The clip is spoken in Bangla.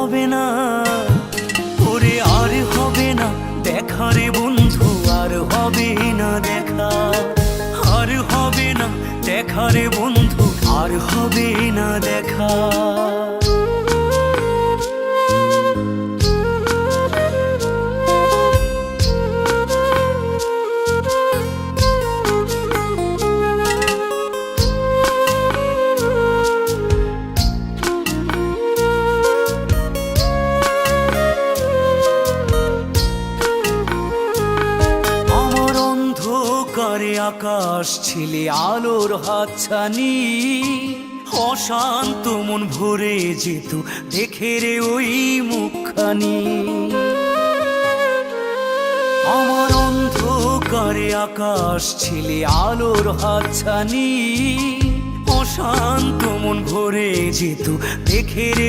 হবে না, ওরে আর হবে না দেখা রে বন্ধু, আর হবে না দেখা, আর হবে না দেখা রে বন্ধু, আর হবে না দেখা। করে আকাশ ছিলে আলোর হাতছানি, অশান্ত মন ভরে যেত দেখে রে ওই মুখখানি। আমার অন্ধকারে আকাশ ছিলে আলোর হাতছানি, অশান্ত মন ভরে যেত দেখে রে